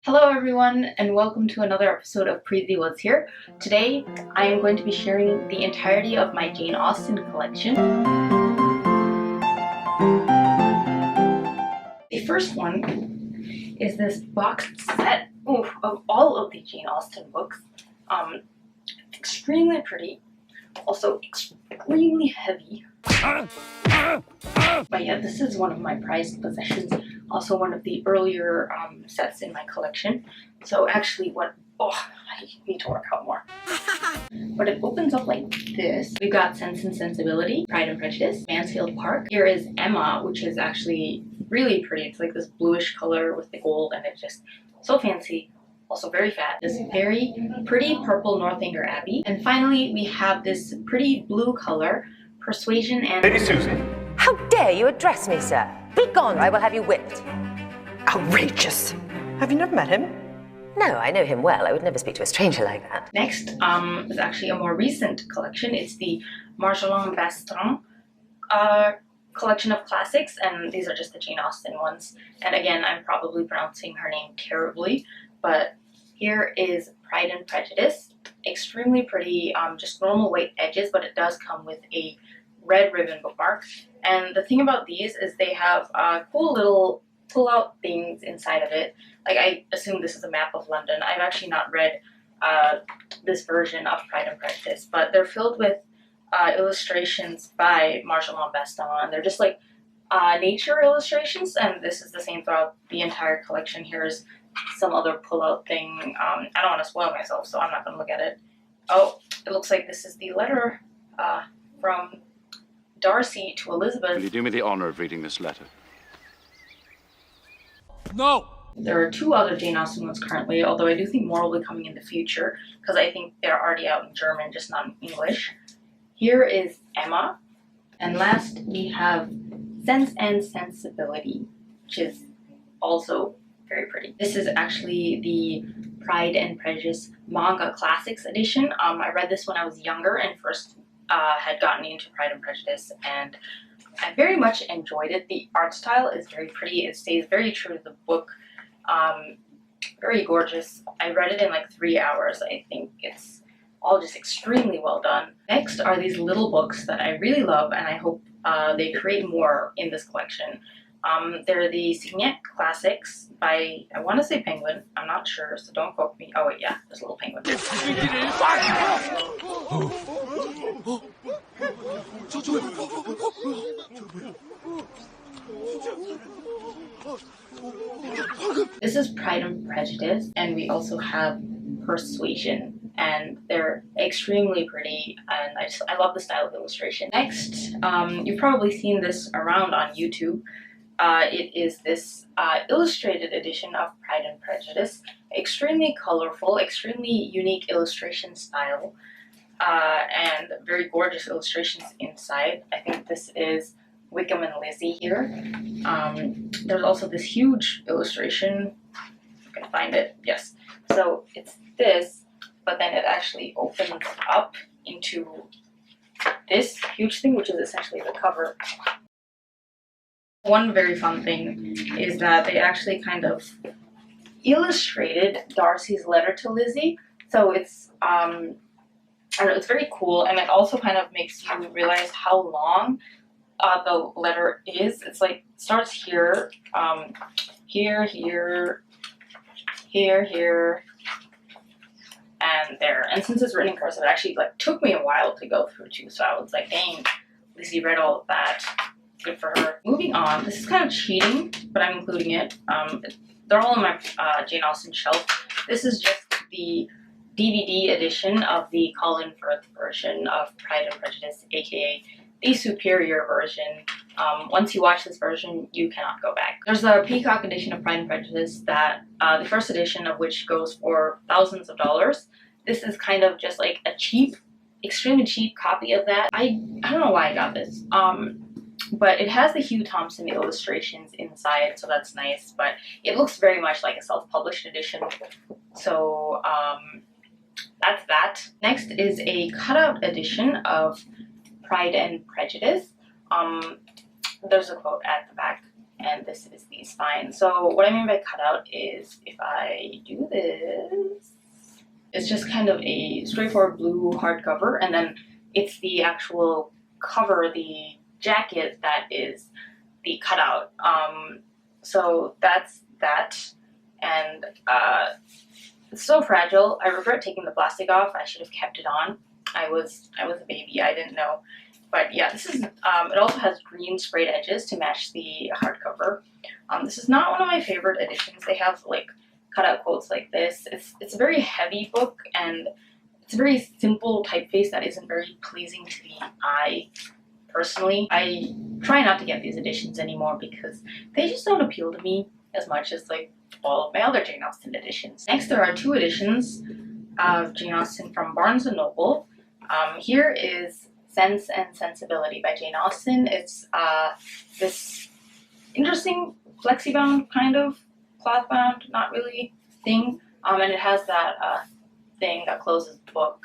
Hello everyone and welcome to another episode of Preethi What's Here. Today I am going to be sharing the entirety of my Jane Austen collection. The first one is this boxed set of all of the Jane Austen books. Extremely pretty, also extremely heavy. But yeah, this is one of my prized possessions. Also one of the earlier sets in my collection. So actually I need to work out more. But it opens up like this. We've got Sense and Sensibility, Pride and Prejudice, Mansfield Park. Here is Emma, which is actually really pretty. It's like this bluish color with the gold and it's just so fancy. Also very fat. This very pretty purple Northanger Abbey. And finally we have this pretty blue color, Persuasion and... Lady Susan. How dare you address me, sir? Begone, or I will have you whipped. Outrageous. Have you never met him? No, I know him well. I would never speak to a stranger like that. Next is actually a more recent collection. It's the Marjolin Bastin collection of classics, and these are just the Jane Austen ones. And again, I'm probably pronouncing her name terribly, but here is Pride and Prejudice. Extremely pretty, just normal white edges, but it does come with a red ribbon bookmark. And the thing about these is they have cool little pull-out things inside of it. Like, I assume this is a map of London. I've actually not read this version of Pride and Prejudice, but they're filled with illustrations by Marjolin Bastin, and they're just like nature illustrations, and this is the same throughout the entire collection. Here's some other pull-out thing. I don't want to spoil myself, so I'm not going to look at it. Oh, it looks like this is the letter from Darcy to Elizabeth. Will you do me the honor of reading this letter? No! There are two other Jane Austen ones currently, although I do think more will be coming in the future, because I think they're already out in German, just not in English. Here is Emma. And last, we have Sense and Sensibility, which is also very pretty. This is actually the Pride and Prejudice Manga Classics edition. I read this when I was younger and first had gotten into Pride and Prejudice, and I very much enjoyed it. The art style is very pretty. It stays very true to the book. Very gorgeous. I read it in like 3 hours. I think it's all just extremely well done. Next are these little books that I really love, and I hope they create more in this collection. They're the Signet Classics by, I want to say Penguin. I'm not sure, so don't quote me. Oh wait, yeah, there's a little penguin. This is Pride and Prejudice, and we also have Persuasion, and they're extremely pretty, and I love the style of illustration. Next, you've probably seen this around on YouTube. It is this illustrated edition of Pride and Prejudice. Extremely colorful, extremely unique illustration style, and very gorgeous illustrations inside. I think this is Wickham and Lizzie here. There's also this huge illustration. You can find it, yes. So it's this, but then it actually opens up into this huge thing, which is essentially the cover. One very fun thing is that they actually kind of illustrated Darcy's letter to Lizzie. So it's, I don't know, it's very cool, and it also kind of makes you realize how long the letter is. It's like, starts here, here, and there. And since it's written in cursive, it actually like took me a while to go through too. So I was like, dang, Lizzie read all of that. Good for her. Moving on, this is kind of cheating, but I'm including it. They're all on my Jane Austen shelf. This is just the DVD edition of the Colin Firth version of Pride and Prejudice, aka the superior version. Once you watch this version, you cannot go back. There's a Peacock edition of Pride and Prejudice that the first edition of which goes for thousands of dollars. This is kind of just like a cheap, extremely cheap copy of that. I don't know why I got this. But it has the Hugh Thompson illustrations inside, so that's nice. But it looks very much like a self-published edition. So that's that. Next is a cutout edition of Pride and Prejudice. There's a quote at the back. and this is the spine. So what I mean by cutout is if I do this, it's just kind of a straightforward blue hardcover, and then it's the actual cover, the jacket, that is the cutout. So that's that, and it's so fragile. I regret taking the plastic off. I should have kept it on. I was a baby. I didn't know. But yeah, this is, it also has green sprayed edges to match the hardcover. This is not one of my favorite editions. They have like cutout quotes like this. It's a very heavy book, and it's a very simple typeface that isn't very pleasing to the eye. Personally, I try not to get these editions anymore because they just don't appeal to me as much as like all of my other Jane Austen editions. Next, there are two editions of Jane Austen from Barnes & Noble. Here is Sense and Sensibility by Jane Austen. It's this interesting flexi-bound kind of cloth-bound, not really thing, and it has that thing that closes the book.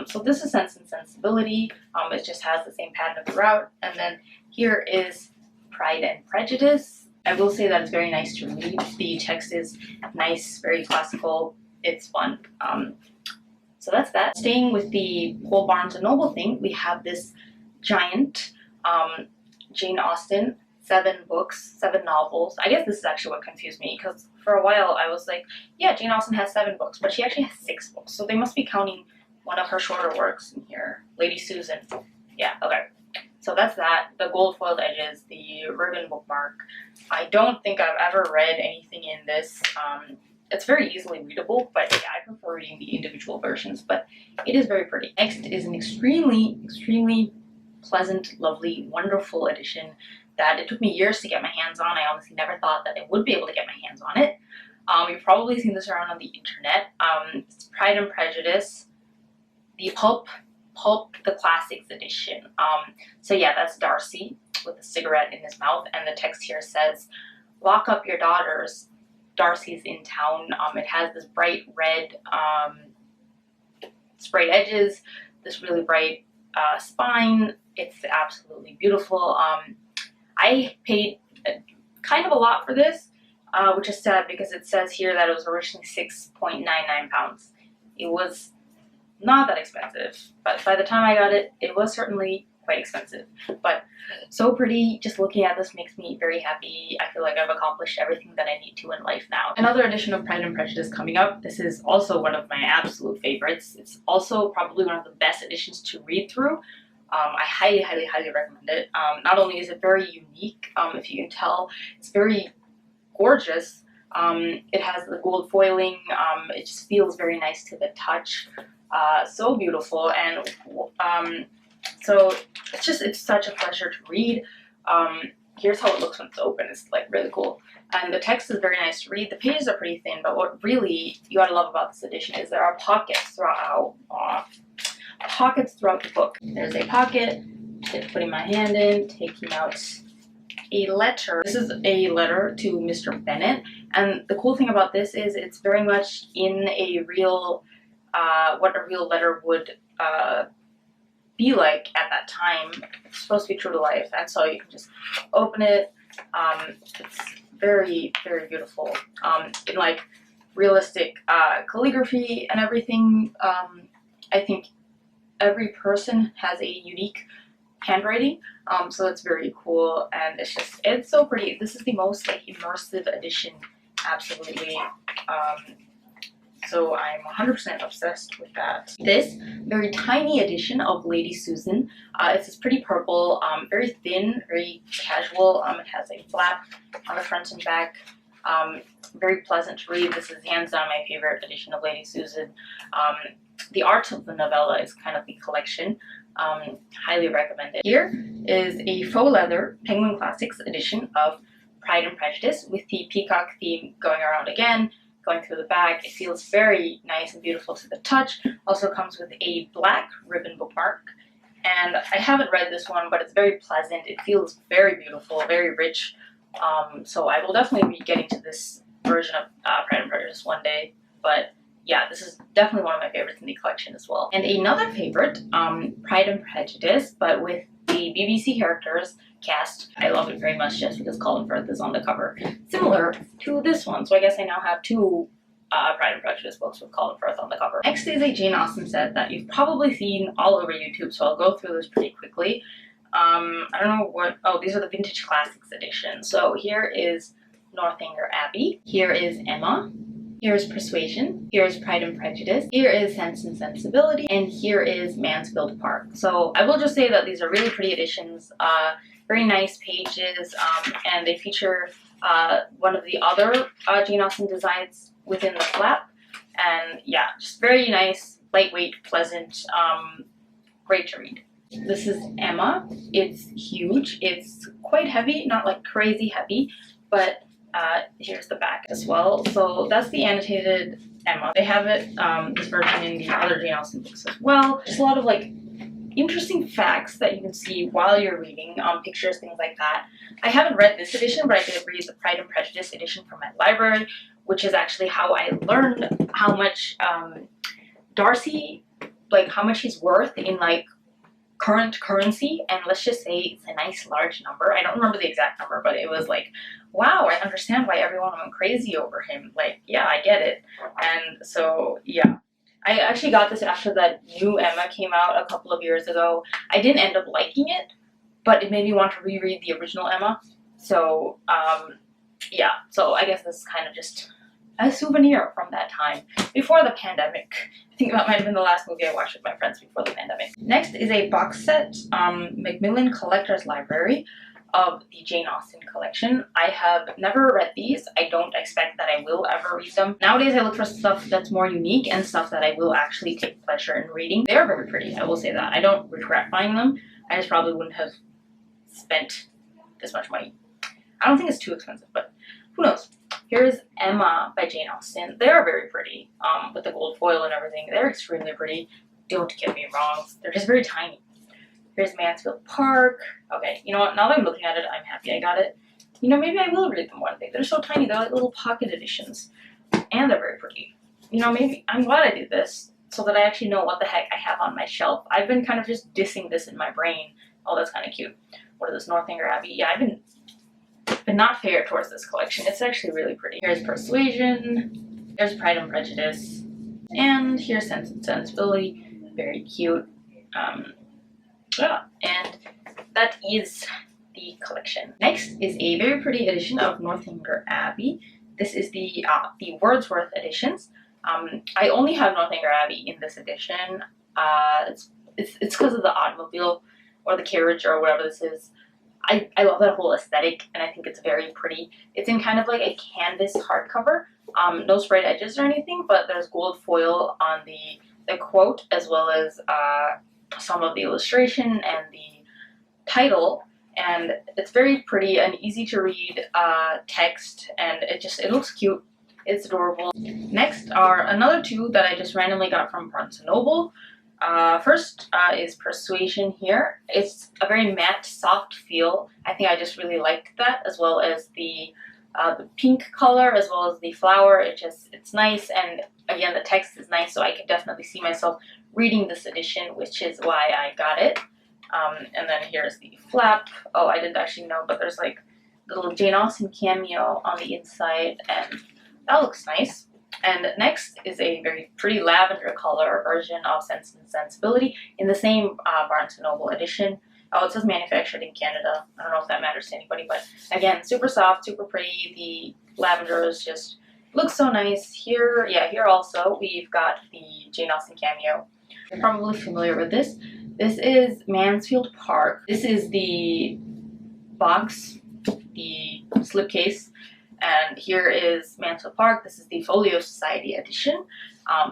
So this is Sense and Sensibility. It just has the same pattern throughout. And then here is Pride and Prejudice. I will say that it's very nice to read. The text is nice, very classical. It's fun. So that's that. Staying with the whole Barnes & Noble thing, we have this giant Jane Austen, 7 books, 7 novels. I guess this is actually what confused me, because for a while I was like, yeah, Jane Austen has 7 books, but she actually has 6 books. So they must be counting one of her shorter works in here, Lady Susan. Yeah, okay. So that's that. The gold foiled edges, the ribbon bookmark. I don't think I've ever read anything in this. It's very easily readable, but yeah, I prefer reading the individual versions, but it is very pretty. Next is an extremely, extremely pleasant, lovely, wonderful edition that it took me years to get my hands on. I honestly never thought that I would be able to get my hands on it. You've probably seen this around on the internet. It's Pride and Prejudice, the Pulp the Classics edition. So yeah, that's Darcy with a cigarette in his mouth, and the text here says, "Lock up your daughters. Darcy's in town." It has this bright red sprayed edges, this really bright spine. It's absolutely beautiful. I paid kind of a lot for this, which is sad because it says here that it was originally £6.99. It was not that expensive, but by the time I got it, it was certainly quite expensive. But so pretty. Just looking at this makes me very happy. I feel like I've accomplished everything that I need to in life now. Another edition of Pride and Prejudice coming up. This is also one of my absolute favorites. It's also probably one of the best editions to read through. I highly, highly, highly recommend it. Not only is it very unique, if you can tell, it's very gorgeous. It has the gold foiling. It just feels very nice to the touch. So beautiful, and so it's such a pleasure to read. Here's how it looks when it's open. It's like really cool, and the text is very nice to read. The pages are pretty thin, but what really you gotta love about this edition is there are pockets throughout. Pockets throughout the book. There's a pocket, putting my hand in, taking out a letter. This is a letter to Mr. Bennet, and the cool thing about this is it's very much in a real, what a real letter would be like at that time. It's supposed to be true to life, and so you can just open it. It's very, very beautiful. In like realistic calligraphy and everything. I think every person has a unique handwriting, so that's very cool, and it's so pretty. This is the most like immersive edition, absolutely. So I'm 100% obsessed with that. This very tiny edition of Lady Susan, it's this pretty purple, very thin, very casual. It has a flap on the front and back. Very pleasant to read. This is hands down my favorite edition of Lady Susan. The art of the novella is kind of the collection. Highly recommend it. Here is a faux leather Penguin Classics edition of Pride and Prejudice with the peacock theme going around again, going through the back. It feels very nice and beautiful to the touch. Also comes with a black ribbon bookmark. And I haven't read this one, but it's very pleasant. It feels very beautiful, very rich. So I will definitely be getting to this version of Pride and Prejudice one day. But yeah, this is definitely one of my favorites in the collection as well. And another favorite, Pride and Prejudice, but with the BBC characters cast. I love it very much just because Colin Firth is on the cover, similar to this one. So I guess I now have two Pride and Prejudice books with Colin Firth on the cover. Next is a Jane Austen set that you've probably seen all over YouTube, so I'll go through this pretty quickly. I don't know what, oh, these are the Vintage Classics edition. So here is Northanger Abbey, here is Emma, here is Persuasion, here is Pride and Prejudice, here is Sense and Sensibility, and here is Mansfield Park. So I will just say that these are really pretty editions, very nice pages, and they feature one of the other Jane Austen designs within the flap, and yeah, just very nice, lightweight, pleasant, great to read. This is Emma. It's huge. It's quite heavy, not like crazy heavy, but here's the back as well. So that's the annotated Emma. They have it, this version in the other Jane Austen books as well. Just a lot of like interesting facts that you can see while you're reading, pictures, things like that. I haven't read this edition, but I did read the Pride and Prejudice edition from my library, which is actually how I learned how much Darcy, like how much he's worth in like current currency, and let's just say it's a nice large number. I don't remember the exact number, but it was like, wow, I understand why everyone went crazy over him. Like, yeah, I get it. And so, yeah. I actually got this after that new Emma came out a couple of years ago. I didn't end up liking it, but it made me want to reread the original Emma. So, yeah. So I guess this is kind of just a souvenir from that time, before the pandemic. I think that might have been the last movie I watched with my friends before the pandemic. Next is a box set, Macmillan Collector's Library, of the Jane Austen collection. I have never read these. I don't expect that I will ever read them. Nowadays I look for stuff that's more unique and stuff that I will actually take pleasure in reading. They are very pretty, I will say that. I don't regret buying them. I just probably wouldn't have spent this much money. I don't think it's too expensive, but who knows. Here's Emma by Jane Austen. They are very pretty, with the gold foil and everything. They're extremely pretty. Don't get me wrong. They're just very tiny. Here's Mansfield Park. Okay, you know what? Now that I'm looking at it, I'm happy I got it. You know, maybe I will read them one day. They're so tiny. They're like little pocket editions. And they're very pretty. You know, maybe I'm glad I did this so that I actually know what the heck I have on my shelf. I've been kind of just dissing this in my brain. Oh, that's kind of cute. What is this? Northanger Abbey. Yeah, I've been not fair towards this collection. It's actually really pretty. Here's Persuasion. Here's Pride and Prejudice. And here's Sense and Sensibility. Very cute. Yeah, and that is the collection. Next is a very pretty edition of Northanger Abbey. This is the Wordsworth editions. I only have Northanger Abbey in this edition. It's because of the automobile or the carriage or whatever this is. I love that whole aesthetic, and I think it's very pretty. It's in kind of like a canvas hardcover. No sprayed edges or anything, but there's gold foil on the quote, as well as some of the illustration and the title, and it's very pretty and easy to read text, and it looks cute. It's adorable. Next are another two that I just randomly got from Barnes & Noble. First is Persuasion here. It's a very matte, soft feel. I think I just really liked that, as well as the pink color, as well as the flower. It's nice, and again, the text is nice, so I could definitely see myself reading this edition, which is why I got it. And then here's the flap. Oh, I didn't actually know, but there's like a little Jane Austen cameo on the inside, and that looks nice. And next is a very pretty lavender color version of Sense and Sensibility in the same Barnes & Noble edition. Oh, it says manufactured in Canada. I don't know if that matters to anybody, but again, super soft, super pretty. The lavender is just looks so nice. Here, yeah, here also we've got the Jane Austen cameo. You're probably familiar with this. This is Mansfield Park. This is the box, the slipcase, and here is Mansfield Park. This is the Folio Society edition.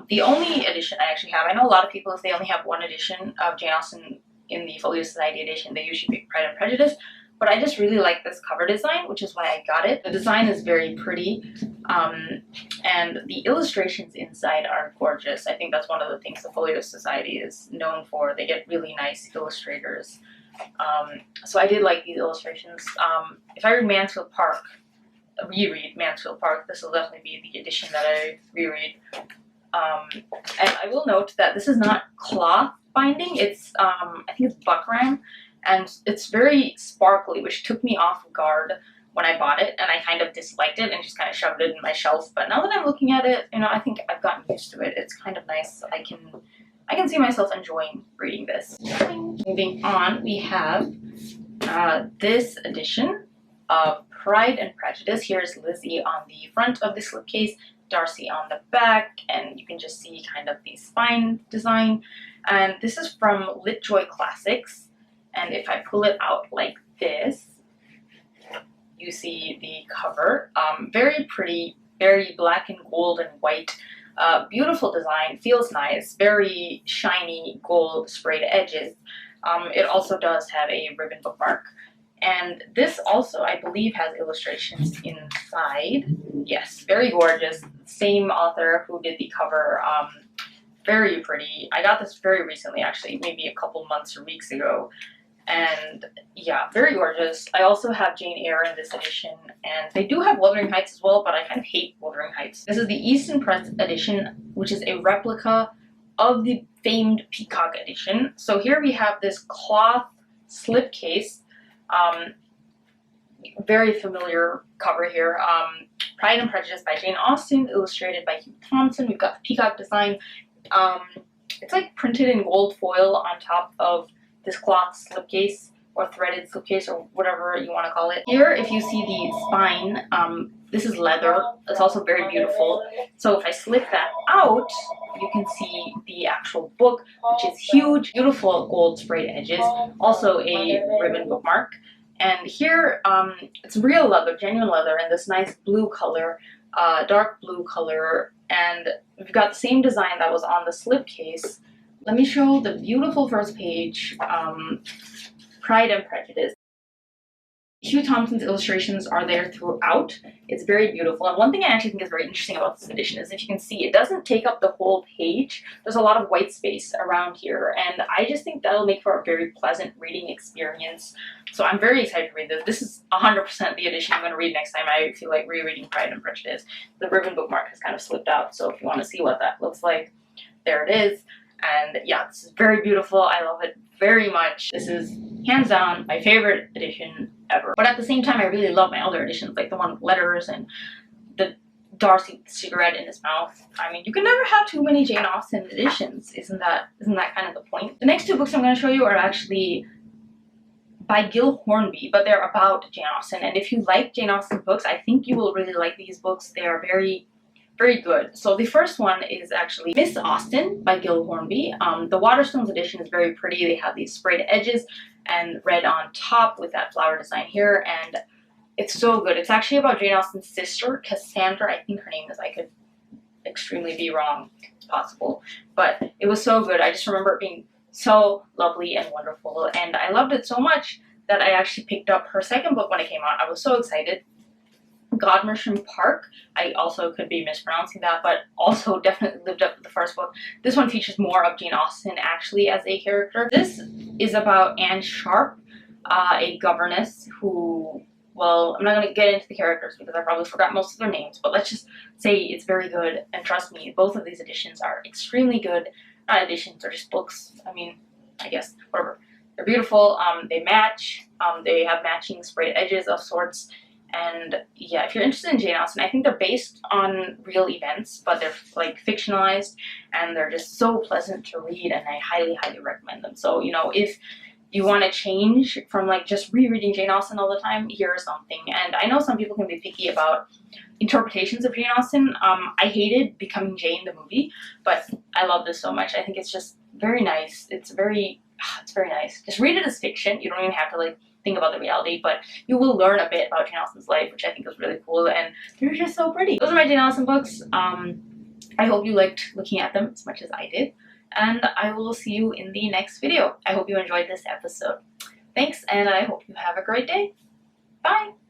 The only edition I actually have, I know a lot of people, if they only have one edition of Jane Austen in the Folio Society edition, they usually pick Pride and Prejudice, but I just really like this cover design, which is why I got it. The design is very pretty, and the illustrations inside are gorgeous. I think that's one of the things the Folio Society is known for. They get really nice illustrators. So I did like these illustrations. If I read Mansfield Park, reread Mansfield Park, this will definitely be the edition that I reread. And I will note that this is not cloth binding. It's I think it's buckram, and it's very sparkly, which took me off guard when I bought it, and I kind of disliked it and just kind of shoved it in my shelf. But now that I'm looking at it, you know, I think I've gotten used to it. It's kind of nice. I can see myself enjoying reading this. Moving on, we have this edition of Pride and Prejudice. Here's Lizzie on the front of the slipcase, Darcy on the back, and you can just see kind of the spine design. And this is from LitJoy Classics, and if I pull it out like this, you see the cover. Very pretty, very black and gold and white. Beautiful design, feels nice, very shiny gold sprayed edges. It also does have a ribbon bookmark. And this also, I believe, has illustrations inside. Yes, very gorgeous. Same author who did the cover. Very pretty. I got this very recently, actually, maybe a couple months or weeks ago. And yeah, very gorgeous. I also have Jane Eyre in this edition, and they do have Wuthering Heights as well, but I kind of hate Wuthering Heights. This is the Easton Press edition, which is a replica of the famed Peacock edition. So here we have this cloth slipcase. Very familiar cover here. Pride and Prejudice by Jane Austen, illustrated by Hugh Thompson. We've got the peacock design. It's like printed in gold foil on top of this cloth slipcase, or threaded slipcase, or whatever you want to call it. Here, if you see the spine, this is leather. It's also very beautiful. So if I slip that out, you can see the actual book, which is huge, beautiful gold sprayed edges, also a ribbon bookmark. And here, it's real leather, genuine leather, in this nice blue color, dark blue color, and we've got the same design that was on the slipcase. Let me show the beautiful first page, Pride and Prejudice. Hugh Thompson's illustrations are there throughout. It's very beautiful. And one thing I actually think is very interesting about this edition is, if you can see, it doesn't take up the whole page. There's a lot of white space around here, and I just think that'll make for a very pleasant reading experience. So I'm very excited to read this. This is 100% the edition I'm going to read next time I feel like rereading Pride and Prejudice. The ribbon bookmark has kind of slipped out, so if you want to see what that looks like, there it is. And yeah, this is very beautiful. I love it very much. This is hands down my favorite edition ever. But at the same time, I really love my other editions, like the one with letters and the Darcy with the cigarette in his mouth. I mean, you can never have too many Jane Austen editions. Isn't that kind of the point? The next two books I'm going to show you are actually by Gil Hornby, but they're about Jane Austen. And if you like Jane Austen books, I think you will really like these books. They are very good. So the first one is actually Miss Austen by Gil Hornby. The Waterstones edition is very pretty. They have these sprayed edges and red on top with that flower design here, and it's so good. It's actually about Jane Austen's sister, Cassandra, I think her name is. I could extremely be wrong. It's possible. But it was so good. I just remember it being so lovely and wonderful, and I loved it so much that I actually picked up her second book when it came out. I was so excited. Godmersham Park. I also could be mispronouncing that, but also definitely lived up to the first book. This one features more of Jane Austen actually as a character. This is about Anne Sharp, a governess who, well, I'm not going to get into the characters because I probably forgot most of their names, but let's just say it's very good, and trust me, both of these editions are extremely good. Not editions, they're just books. I mean, I guess, whatever. They're beautiful, they match, they have matching sprayed edges of sorts. And yeah, if you're interested in Jane Austen, I think they're based on real events, but they're like fictionalized, and they're just so pleasant to read, and I highly, highly recommend them. So, you know, if you want to change from like just rereading Jane Austen all the time, here's something. And I know some people can be picky about interpretations of Jane Austen. I hated Becoming Jane, the movie, but I love this so much. I think it's just very nice. It's very nice. Just read it as fiction. You don't even have to like think about the reality, but you will learn a bit about Jane Austen's life, which I think is really cool, and they're just so pretty. Those are my Jane Austen books. I hope you liked looking at them as much as I did, and I will see you in the next video. I hope you enjoyed this episode. Thanks, and I hope you have a great day. Bye!